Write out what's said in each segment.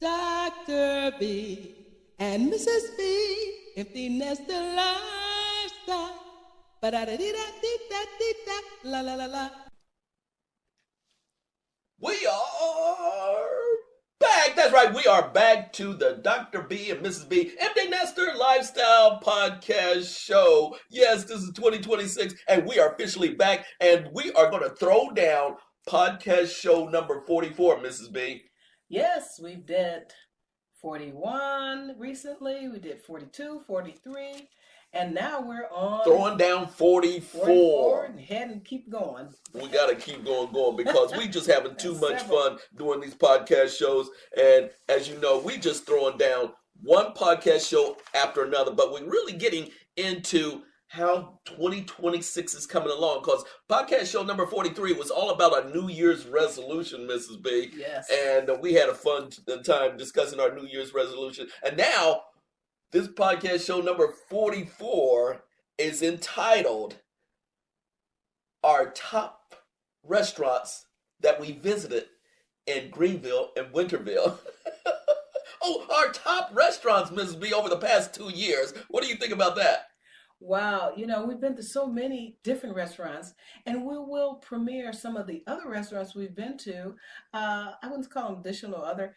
Dr. B and Mrs. B, empty nester lifestyle. Ba-da-da-dee-da-dee-da-dee-da, la la la la. We are back. That's right. We are back to the Dr. B and Mrs. B Empty Nester Lifestyle Podcast Show. Yes, this is 2026, and we are officially back, and we are going to throw down podcast show number 44, Mrs. B. Yes, we did 41 recently. We did 42, 43, and now we're on Throwing down 44. and heading, keep going. We got to keep going because we just having too much fun doing these podcast shows. And as you know, we just throwing down one podcast show after another, but we're really getting into how 2026 is coming along, because podcast show number 43 was all about a New Year's resolution, Mrs. B. Yes. And we had a fun time discussing our New Year's resolution. And now this podcast show number 44 is entitled Our Top Restaurants That We Visited in Greenville and Winterville. Oh, our top restaurants, Mrs. B, over the past 2 years. What do you think about that? Wow, we've been to so many different restaurants, and we will premiere some of the other restaurants we've been to. I wouldn't call them additional, other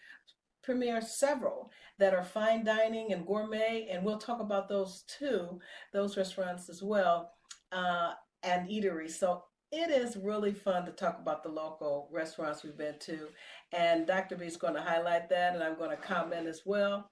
premiere several that are fine dining and gourmet, and we'll talk about those too, those restaurants as well, and eateries. So it is really fun to talk about the local restaurants we've been to, and Dr. B is going to highlight that, and I'm going to comment as well.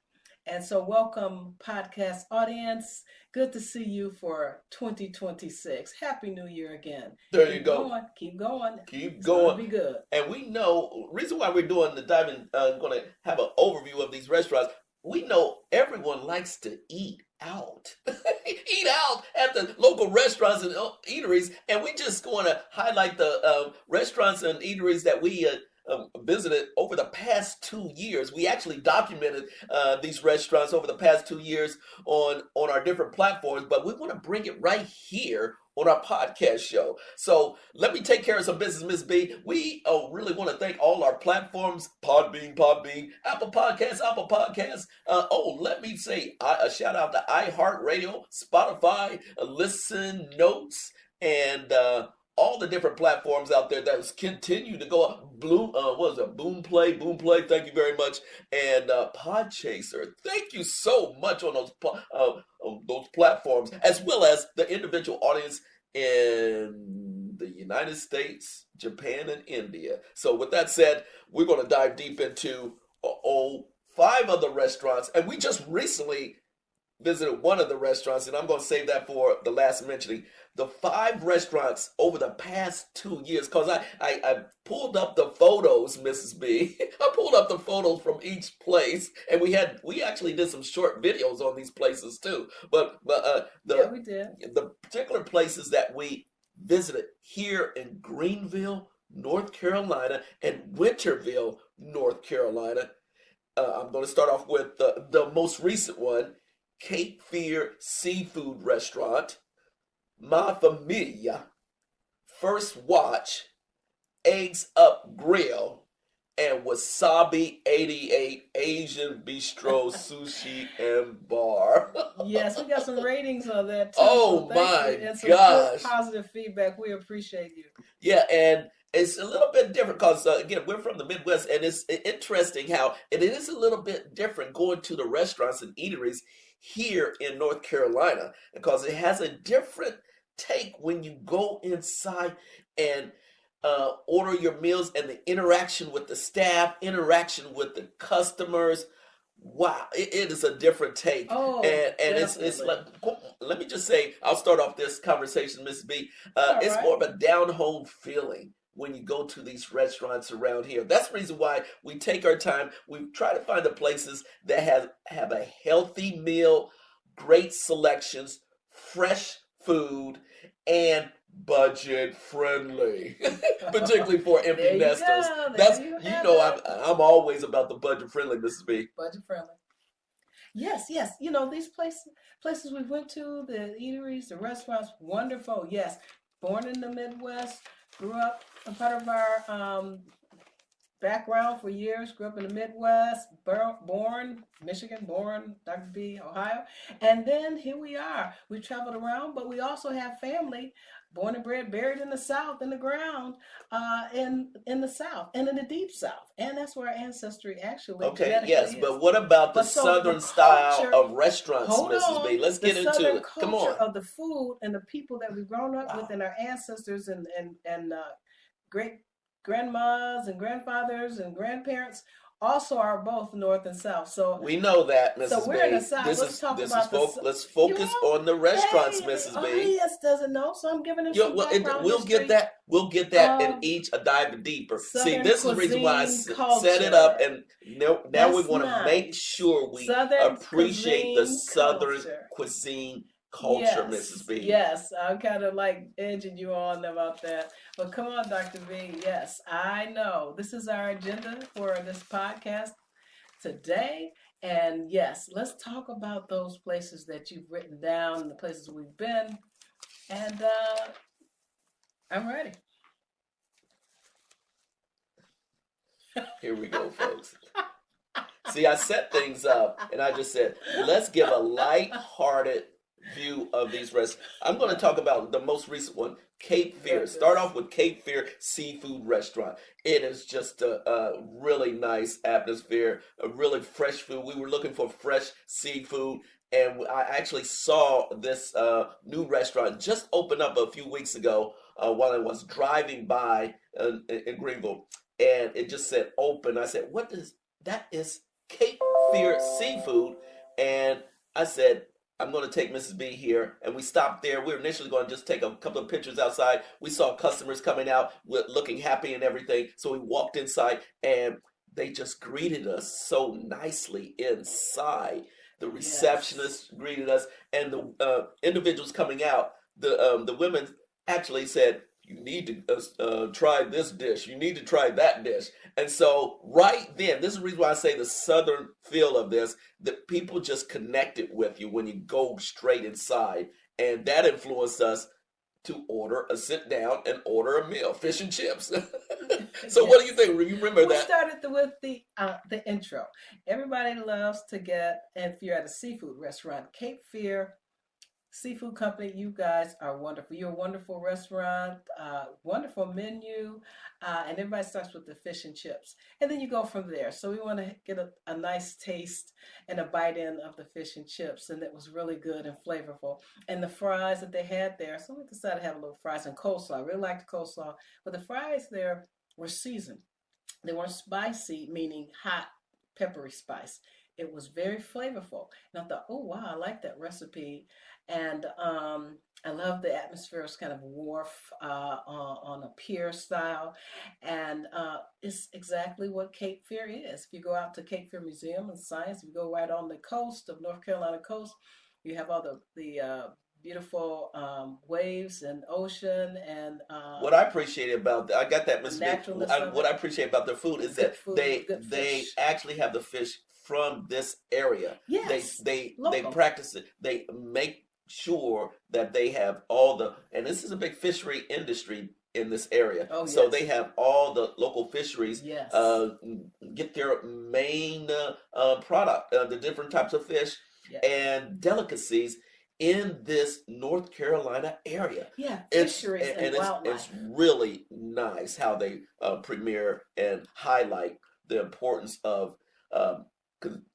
And so welcome, podcast audience. Good to see you for 2026. Happy New Year again. There you go. Keep going. Keep going. Be good. And we know, reason why we're doing the diving, going to have an overview of these restaurants. We know everyone likes to eat out. Eat out at the local restaurants and eateries. And we just going to highlight the restaurants and eateries that we visited over the past 2 years. We actually documented these restaurants over the past 2 years on our different platforms, but we want to bring it right here on our podcast show. So let me take care of some business, Miss B. We really want to thank all our platforms: Podbean, Apple Podcasts. Let me say a shout out to iHeartRadio, Spotify, Listen Notes, and all the different platforms out there that continue to go up. Boomplay. Thank you very much. And Podchaser. Thank you so much on those platforms, as well as the individual audience in the United States, Japan, and India. So with that said, we're going to dive deep into 5 of the restaurants, and we just recently visited one of the restaurants, and I'm going to save that for the last mentioning. The 5 restaurants over the past 2 years, because I pulled up the photos, Mrs. B. I pulled up the photos from each place, and we actually did some short videos on these places too. But we did. The particular places that we visited here in Greenville, North Carolina, and Winterville, North Carolina. I'm going to start off with the most recent one, Cape Fear Seafood Restaurant, Ma Familia, First Watch, Eggs Up Grill, and Wasabi 88 Asian Bistro Sushi and Bar. Yes, we got some ratings on that too. Oh so my and some gosh. positive feedback. We appreciate you. Yeah, and it's a little bit different because, again, we're from the Midwest, and it's interesting how it is a little bit different going to the restaurants and eateries here in North Carolina, because it has a different take when you go inside and order your meals, and the interaction with the staff, interaction with the customers. Wow, it is a different take. Oh, and it's like, let me just say, I'll start off this conversation, Miss B. It's right. more of a down-home feeling when you go to these restaurants around here. That's the reason why we take our time. We try to find the places that have a healthy meal, great selections, fresh food, and budget friendly, particularly for empty nesters. I'm always about the budget friendly, Mrs. B. Budget friendly. Yes. These places we went to, the eateries, the restaurants, wonderful. Yes, born in the Midwest, grew up a part of our background for years. Grew up in the Midwest, born Michigan, born Dr. B, Ohio, and then here we are. We traveled around, but we also have family, born and bred, buried in the South, in the ground, in the South, and in the Deep South, and that's where our ancestry actually Okay, genetically yes, is. but what about the But so the Southern style culture, of restaurants, hold Mrs. B? on, Let's the get into Southern it. Come culture on. of the food and the people that we've grown up with, Wow. and our ancestors and great grandmas and grandfathers and grandparents also are both North and South. So We know that, so Mrs. we're in B. the South. This Let's is talk this is about let's you focus all. on the restaurants, Hey, Mrs. B. Elias doesn't know, so I'm giving him Yeah, some well, background we'll get history that. We'll get that in of each a dive deeper. See, Southern this is the reason why I cuisine set it up, culture. and now we That's want to make nice. sure we Southern appreciate the cuisine Southern culture. cuisine culture, Mrs. Yes, B. yes. I'm kind of like edging you on about that. But come on, Dr. B. Yes, I know. This is our agenda for this podcast today. And yes, let's talk about those places that you've written down, the places we've been. And I'm ready. Here we go, folks. See, I set things up, and I just said, let's give a light-hearted view of these restaurants. I'm going to talk about the most recent one, Cape Fear. Start off with Cape Fear Seafood Restaurant. It is just a really nice atmosphere, a really fresh food. We were looking for fresh seafood, and I actually saw this new restaurant just open up a few weeks ago while I was driving by in Greenville, and it just said open. I said, what is that? Is Cape Fear Seafood. And I said, I'm going to take Mrs. B here. And we stopped there. We were initially going to just take a couple of pictures outside. We saw customers coming out looking happy and everything. So we walked inside, and they just greeted us so nicely inside. The receptionist greeted us, and the individuals coming out, the women actually said, you need to try this dish. You need to try that dish. And so right then, this is the reason why I say the Southern feel of this, that people just connected with you when you go straight inside. And that influenced us to sit down and order a meal, fish and chips. So what do you think? You remember that? We started with the intro. Everybody loves to get, if you're at a seafood restaurant, Cape Fear Seafood Company, you guys are wonderful. You're a wonderful restaurant, wonderful menu, and everybody starts with the fish and chips. And then you go from there. So we want to get a nice taste and a bite in of the fish and chips, and it was really good and flavorful. And the fries that they had there, so we decided to have a little fries and coleslaw. I really liked the coleslaw, but the fries there were seasoned. They weren't spicy, meaning hot, peppery spice. It was very flavorful. And I thought, oh, wow, I like that recipe. And I love the atmosphere. It's kind of wharf on a pier style. And it's exactly what Cape Fear is. If you go out to Cape Fear Museum of Science, if you go right on the coast of North Carolina coast, you have all the beautiful waves and ocean and what I appreciate about that, I got that, Miss Smith. naturalness What I appreciate about their food is that they actually have the fish from this area. Yes, They local. practice it. They make sure that they have all the, and this is a big fishery industry in this area. Oh, So yes. they have all the local fisheries Yes. get their main product, the different types of fish Yes. and delicacies in this North Carolina area. Yeah, It's fisheries and and wildlife. it's really nice how they premiere and highlight the importance of con-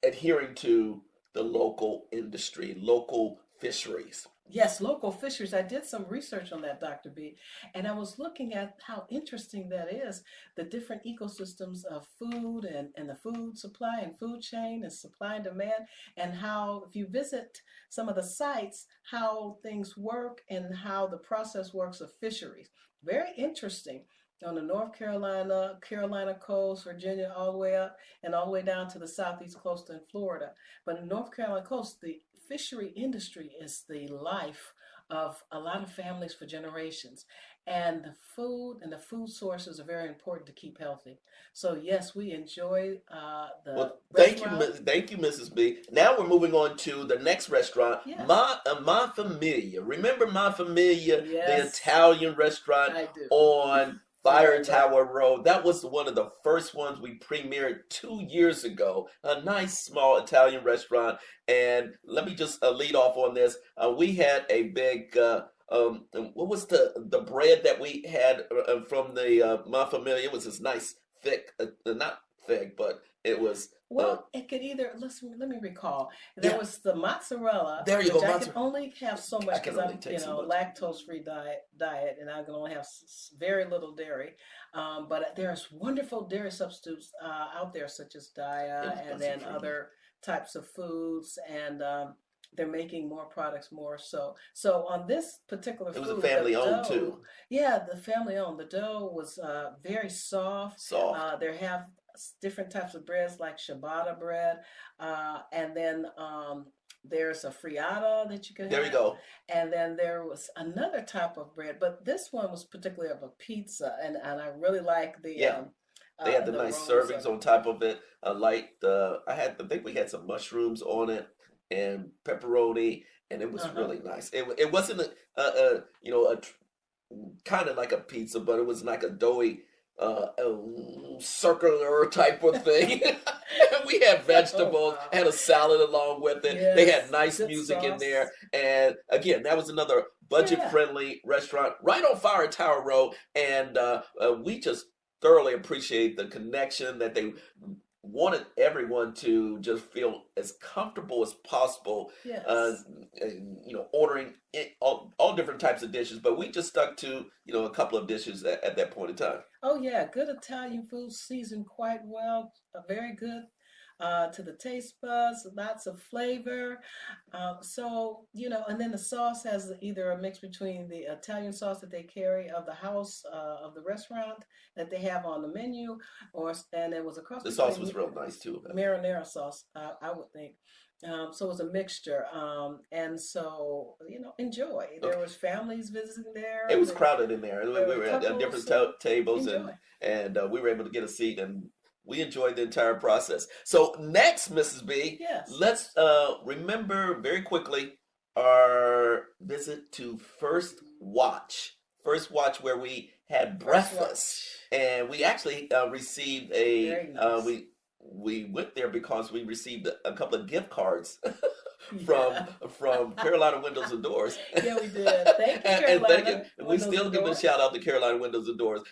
adhering to the local industry, local fisheries. Yes, local fisheries. I did some research on that, Dr. B, and I was looking at how interesting that is, the different ecosystems of food and the food supply and food chain and supply and demand, and how, if you visit some of the sites, how things work and how the process works of fisheries. Very interesting. On the North Carolina coast, Virginia, all the way up and all the way down to the southeast coast in Florida. But in North Carolina coast, the fishery industry is the life of a lot of families for generations. And the food and the food sources are very important to keep healthy. So yes, we enjoy the Well, restaurant. thank you, Mrs. B. Now we're moving on to the next restaurant, Yes. Ma Familia. Remember Ma Familia, the Yes, Italian restaurant I do. on Fire Remember? Tower Road. That was one of the first ones we premiered 2 years ago. A nice small Italian restaurant. And let me just lead off on this. We had a big. What was the bread that we had from the Ma Familia? It was this nice thick, not thick, but it was. Well, it could either, let me recall. There Yeah, was the mozzarella, there you go, which I can mozzarella. only have so I much can because only I'm, take so much. lactose-free diet, and I can only have very little dairy. But there's wonderful dairy substitutes out there, such as It Dia, was and busted then free. other types of foods, and they're making more products more. So on this particular It was a food, the family owned dough, too. yeah, the family owned. The dough was very soft. Soft. There have different types of breads like ciabatta bread, and then there's a frittata that you can There you have, go. and then there was another type of bread, but this one was particularly of a pizza, and I really like Yeah. They had the the nice rolls servings of it. on top of it. I think we had some mushrooms on it and pepperoni, and it was Uh-huh. really nice. It wasn't a kind of like a pizza, but it was like a doughy, circular type of thing. We had Oh vegetables, wow. had a salad along with it. They had Yes, nice good music in there, sauce. and again, that was another Yeah. budget-friendly restaurant right on Fire Tower Road, and we just thoroughly appreciate the connection that they wanted everyone to just feel as comfortable as possible, uh, Yes. ordering all different types of dishes, but we just stuck to, a couple of dishes at that point in time. Oh yeah, good Italian food seasoned quite well, very good to the taste buds, lots of flavor. So, and then the sauce has either a mix between the Italian sauce that they carry of the house, of the restaurant that they have on the menu, and it was a cross The sauce between was real nice too. marinara sauce, I would think. So it was a mixture. And so, enjoy. There Okay. was families visiting there, It and was then crowded in there. there We were were at different couples, so tables, enjoy. and we were able to get a seat, and we enjoyed the entire process. So next, Mrs. B, Yes. let's remember very quickly our visit to First Watch. First Watch, where we had First breakfast, watch. and we actually received Very nice. we went there because we received a couple of gift cards from Yeah. Carolina Windows and Doors. Yeah, we did. Thank you, And thank you. Carolina. We Windows still and give a doors. shout out to Carolina Windows and Doors.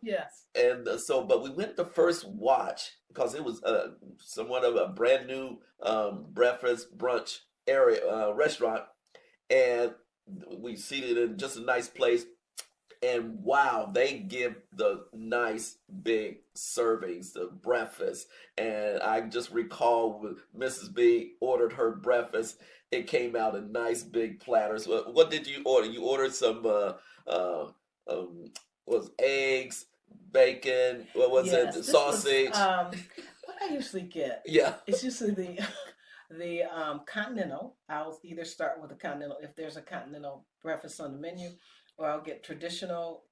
Yes. But we went to First Watch because it was somewhat of a brand new breakfast brunch area restaurant, and we seated in just a nice place. And wow, they give the nice big servings, the breakfast. And I just recall when Mrs. B ordered her breakfast, it came out in nice big platters. What did you order? You ordered some was eggs, bacon, what was it? Yes. The This was sausage. what I usually get. Yeah. It's usually the continental. I'll either start with a continental if there's a continental breakfast on the menu, or I'll get traditional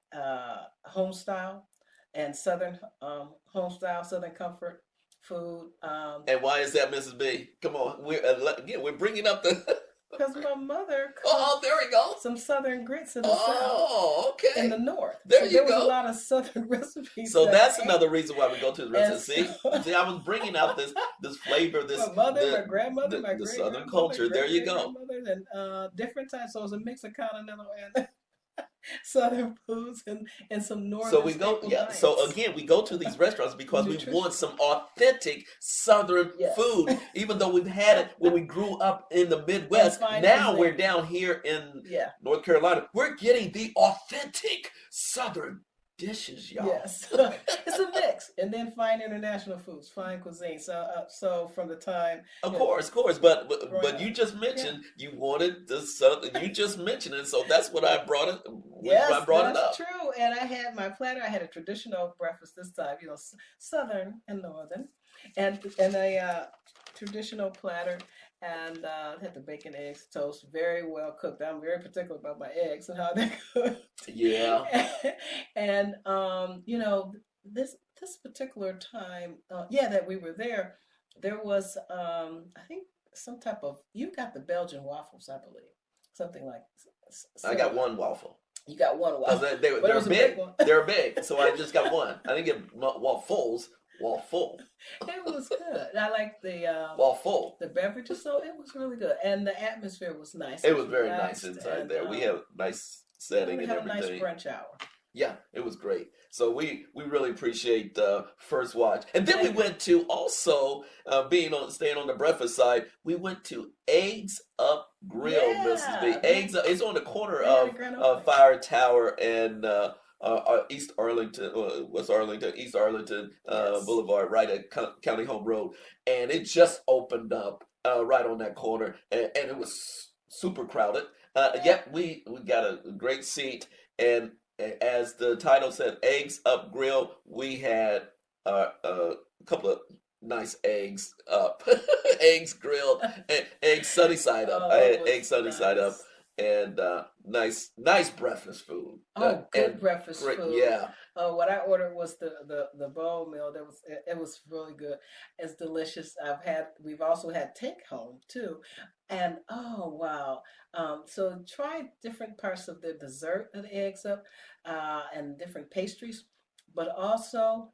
home style and southern home style, southern comfort food. And why is that, Mrs. B? Come on, we're bringing up the. Because my mother Oh, cooked there we go. some southern grits in the south, Oh, in okay. the north. There So you there was a go. lot of southern recipes So that that's I ate. another reason why we go to the And restaurant. See, I was bringing out this flavor, my mother, my the grandmother, my the great Southern grandmother, culture. There great you great go. grandmother, and different types. So it was a mix of continental and southern foods and some So northern we go, staple yeah. So diets. again, we go to these restaurants because we want Nutritional. some authentic Southern Yes. food. Even though we've had it when we grew up in the And Midwest, fine now we're cuisine. down here in Yeah. North Carolina. We're getting the authentic Southern dishes, y'all. Yes. It's a mix. And then fine international foods, fine cuisine. So from the time, Of you know, course, but growing you up. just Yeah. mentioned you wanted the Southern. You just mentioned it, so that's what I brought it. Reason why I Yes, brought it that's up. true. And I had my platter. I had a traditional breakfast this time, southern and northern, and a traditional platter, and had the bacon, eggs, toast, very well cooked. I'm very particular about my eggs and how they're cooked. Yeah, And this particular time, yeah, that we were there, there was I think some type of, you got the Belgian waffles, I believe, something like I got similar. one waffle. You got one Because wow, they, but it they're was a big big. one. They're big. So I just got one. I didn't get waffles. Waffle. It was good. I like Waffle. the beverages, so it was really good, and the atmosphere was nice. It It was was very nice relaxed, inside and there. We have nice we're setting gonna and have a nice everything. brunch hour. Yeah, it was great. So we really appreciate First Watch, and then we Thank you. went to also staying on the breakfast side. We went to Eggs Up Grill, Mrs. B. Yeah, Eggs Up. It's on the corner they had a of grand opening. Fire Tower and East Arlington, West Arlington, East Arlington Yes. Boulevard, right at County Home Road, and it just opened up right on that corner, and it was super crowded. Yep, we got a great seat. And as the title said, Eggs Up Grill, we had a couple of nice eggs up, eggs grilled, eggs sunny side up. I Oh, had it was eggs sunny side up, nice. and nice breakfast food. Oh, good And breakfast great, food. yeah, What I ordered was the bowl meal. It was really good. It's delicious. We've also had take home too, and oh wow. So try different parts of the dessert at Eggs Up, and different pastries, but also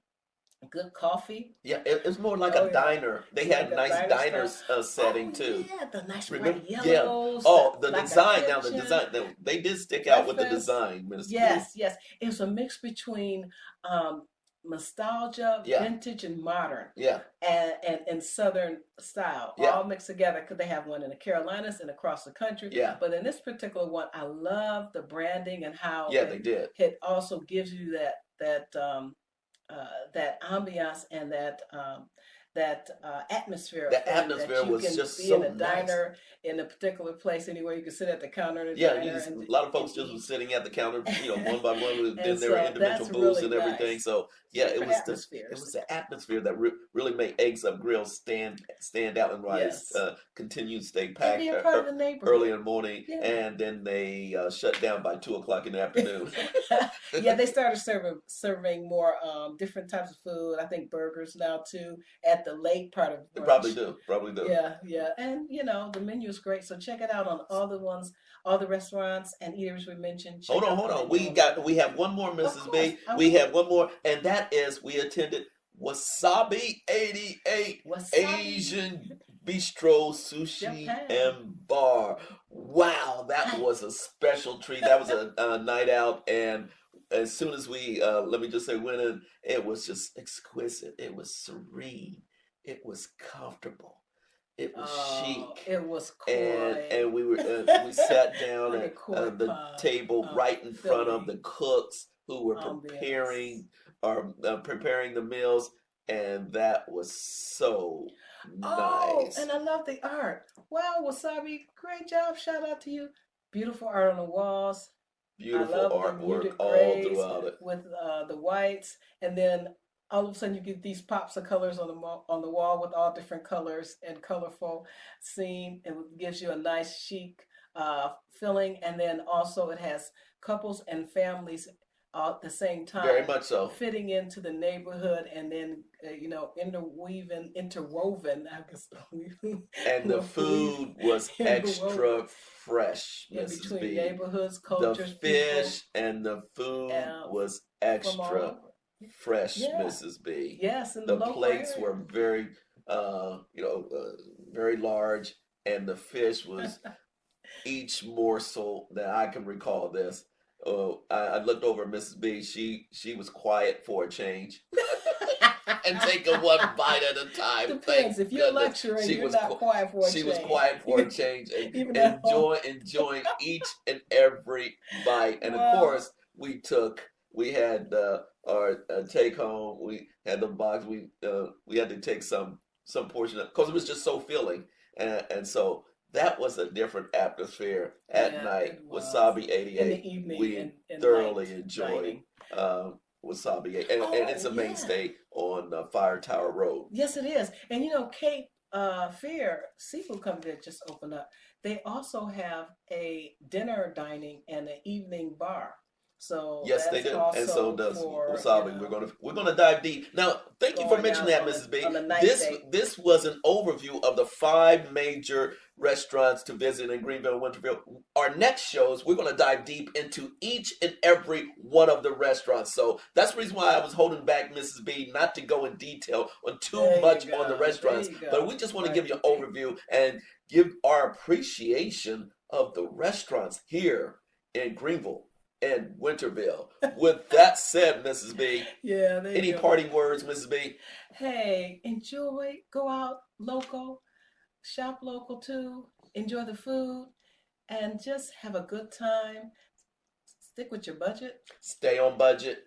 good coffee. yeah. It's more like Oh a yeah, diner. They it's like had a nice diner diner style. setting Oh too. yeah, the nice Remember? bright Yeah. yellows, Oh, the like a design. Now the kitchen design. They did stick out with the breakfast. design, Miss B. Yes, yes. It was a mix between um, nostalgia, Yeah, vintage, and modern, yeah, and Southern style, yeah, all mixed together. Because they have one in the Carolinas and across the country. yeah, But in this particular one, I love the branding and how yeah. They did. it also gives you that ambiance and that atmosphere of The feeling that atmosphere you was can just be in so a nice. diner in a particular place anywhere. You can sit at the counter in a Yeah, diner a lot of and folks just eat. was sitting at the counter, one by one. And Then there were so individual that's booths really and everything. nice. So It's yeah, it different was atmospheres. the atmosphere that really made Eggs Up Grill stand out and rise. Yes. Continue to stay And be packed a part of the early neighborhood. in the morning, Yeah. and then they shut down by 2 o'clock in the afternoon. Yeah, they started serving more different types of food. I think burgers now too at the late part of They brunch. probably do. Yeah, yeah. And the menu is great. So check it out on all the restaurants and eateries we mentioned. Check out Hold the on. menu online. We have one more, Of Mrs. course, B. I We will. have one more, and that is we attended Wasabi 88 Wasabi Asian Bistro Sushi Japan. and Bar. Wow, that was a special treat. That was a night out, and as soon as we let me just say went in, it was just exquisite. It was serene. It was comfortable. It was Oh, chic, it was and quiet. we sat down Like a at quiet the table right in front of the feeling, cooks who were ambience. preparing the meals, and that was so Oh, nice. and I love the art. Wow, Wasabi, great job. Shout out to you. Beautiful art on the walls. I Beautiful love the artwork muted all grays throughout it. with the whites, and then all of a sudden you get these pops of colors on on the wall with all different colors and colorful scene. It gives you a nice chic feeling, and then also it has couples and families all at the same Very time much so. fitting into the neighborhood, and then interwoven. I guess And the weave food was interwoven extra fresh, in Mrs. between B. neighborhoods, The cultures, people fish and the food uh, was from all extra over. fresh, Yeah, Mrs. B. yes, in the The local plates area. were very, very large, and the fish was each morsel that I can recall this. Oh, I looked over at Mrs. B. She was quiet for a change and taking one bite at a time. Depends. Thank If you're goodness. lecturing, She you're was not qu- quiet for a she was change. quiet for a change and Even at home. enjoying each and every bite. And of Well, course, we had our take home. We had the box. We had to take some portion of because it was just so filling, and so that was a different atmosphere at yeah, night. it was. Wasabi In the 88, evening we and thoroughly night enjoyed dining. Wasabi, and Oh, it's a yeah. mainstay on Fire Tower Road. Yes, it is. And Cape Fear Seafood Company that just opened up. They also have a dinner dining and an evening bar. So Yes, they that's do, and so also does for, Wasabi. We're gonna dive deep now. Thank you for going mentioning out that, Mrs. B. on a night This date. this was an overview of the 5 major restaurants to visit in Greenville and Winterville. Our next shows, we're gonna dive deep into each and every one of the restaurants. So that's the reason why I was holding back, Mrs. B, not to go in detail on too There you much on the go. There restaurants, you but go. we just want to Right, give you an right. overview and give our appreciation of the restaurants here in Greenville and Winterville. With that said, Mrs. B, Yeah, there you any go. parting words, Mrs. B? Hey, enjoy, go out local, shop local too, enjoy the food, and just have a good time. Stick with your budget. Stay on budget.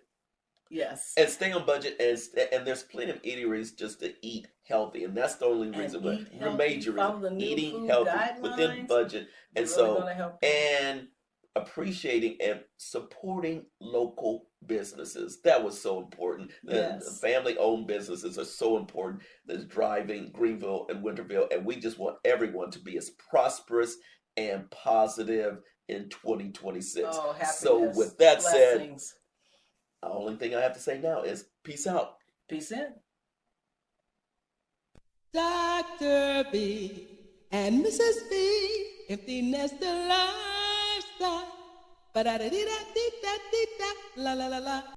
Yes. And stay on budget, and there's plenty of eateries just to eat healthy, and that's the only And reason. But eat the healthy, major reason, follow the new eating food healthy within guidelines. budget, and They're really so going to help you. and appreciating and supporting local businesses. That was so important. The Yes. family-owned businesses are so important. That's driving Greenville and Winterville, and we just want everyone to be as prosperous and positive in 2026. Oh, So happiness, with that said, blessings. the only thing I have to say now is peace out. Peace in. Dr. B and Mrs. B, empty nester lifestyle. Ba da da dee da dee da dee da, la la la la.